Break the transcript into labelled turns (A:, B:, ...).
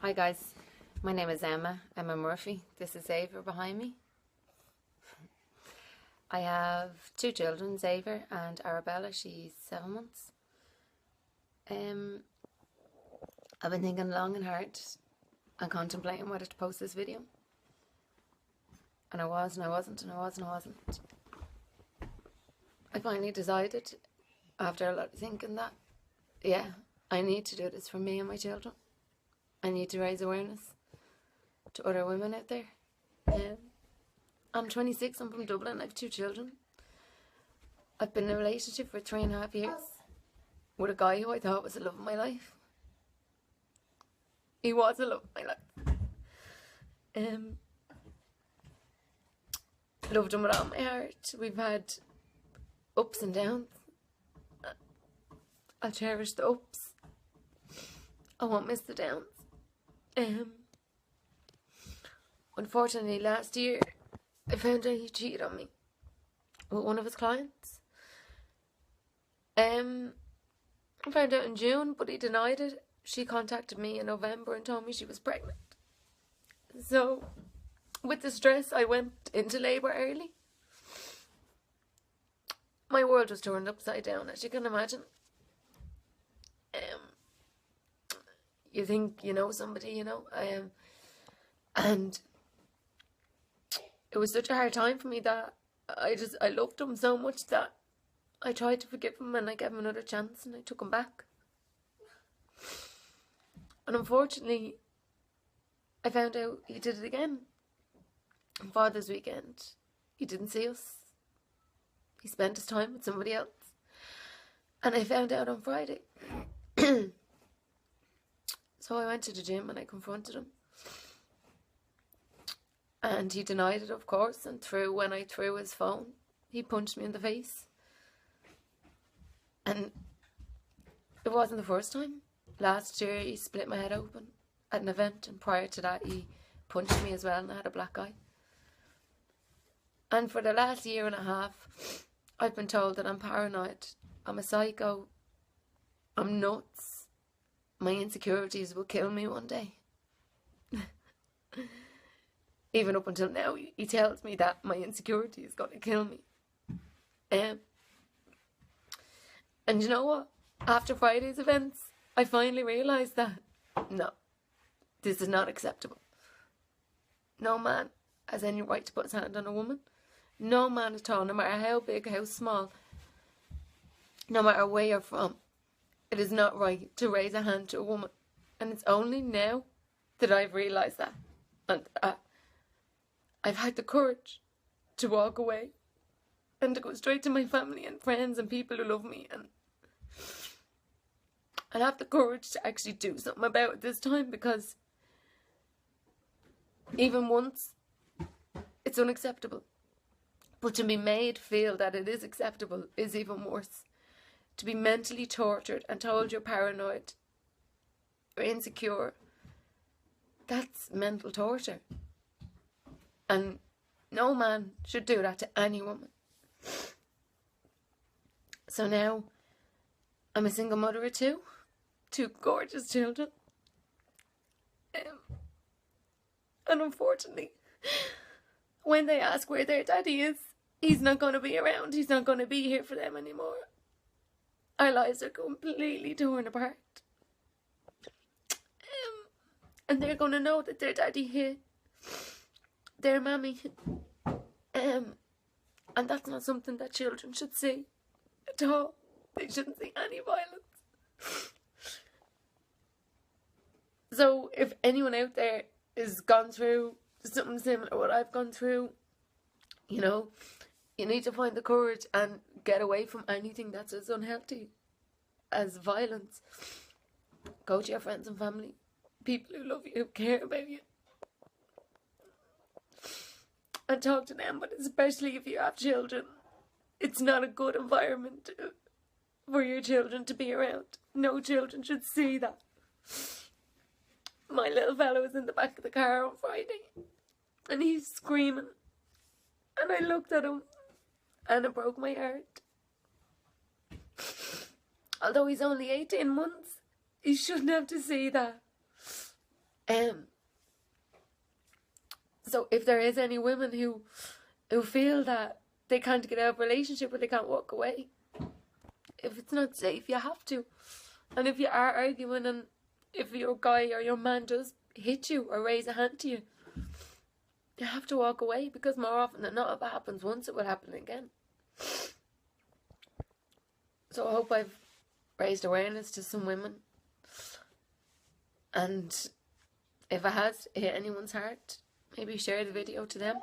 A: Hi guys, my name is Emma Murphy. This is Ava behind me. I have two children, Xavier and Arabella. She's 7 months. I've been thinking long and hard and contemplating whether to post this video. And I was and I wasn't, and I was and I wasn't. I finally decided, after a lot of thinking, that, yeah, I need to do this for me and my children. I need to raise awareness to other women out there. I'm 26, I'm from Dublin, I have two children. I've been in a relationship for 3.5 years with a guy who I thought was the love of my life. He was the love of my life. Loved him with all my heart. We've had ups and downs. I'll cherish the ups. I won't miss the downs. Unfortunately, last year I found out he cheated on me with one of his clients. I found out in June, but he denied it. She contacted me in November and told me she was pregnant. So, with the stress, I went into labour early. My world was turned upside down, as you can imagine. You think you know somebody, you know, and it was such a hard time for me that I loved him so much that I tried to forgive him and I gave him another chance and I took him back. And unfortunately, I found out he did it again. On Father's weekend, he didn't see us. He spent his time with somebody else. And I found out on Friday. So I went to the gym and I confronted him. And he denied it, of course, and when I threw his phone, he punched me in the face. And it wasn't the first time. Last year he split my head open at an event, and prior to that he punched me as well and I had a black eye. And for the last 1.5 years, I've been told that I'm paranoid, I'm a psycho, I'm nuts. My insecurities will kill me one day. Even up until now, he tells me that my insecurity is going to kill me. And you know what? After Friday's events, I finally realised that, no, this is not acceptable. No man has any right to put his hand on a woman. No man at all, no matter how big, how small, no matter where you're from. It is not right to raise a hand to a woman. And it's only now that I've realised that. And I've had the courage to walk away and to go straight to my family and friends and people who love me. And I have the courage to actually do something about it this time, because even once, it's unacceptable. But to be made feel that it is acceptable is even worse. To be mentally tortured and told you're paranoid or insecure, that's mental torture. And no man should do that to any woman. So now, I'm a single mother of two gorgeous children. And unfortunately, when they ask where their daddy is, he's not going to be around. He's not going to be here for them anymore. Our lives are completely torn apart. And they're going to know that their daddy hit their mammy. And that's not something that children should see at all. They shouldn't see any violence. So if anyone out there has gone through something similar to what I've gone through, you know, you need to find the courage and get away from anything that's as unhealthy as violence. Go to your friends and family, people who love you, who care about you, and talk to them. But especially if you have children, it's not a good environment for your children to be around. No children should see that. My little fellow was in the back of the car on Friday and he's screaming, and I looked at him and it broke my heart. Although he's only 18 months, he shouldn't have to see that. So if there is any women who feel that they can't get out of a relationship or they can't walk away, if it's not safe, you have to. And if you are arguing and if your guy or your man does hit you or raise a hand to you, you have to walk away, because more often than not, if it happens once, it will happen again. So I hope I've raised awareness to some women. And if it has hit anyone's heart, maybe share the video to them.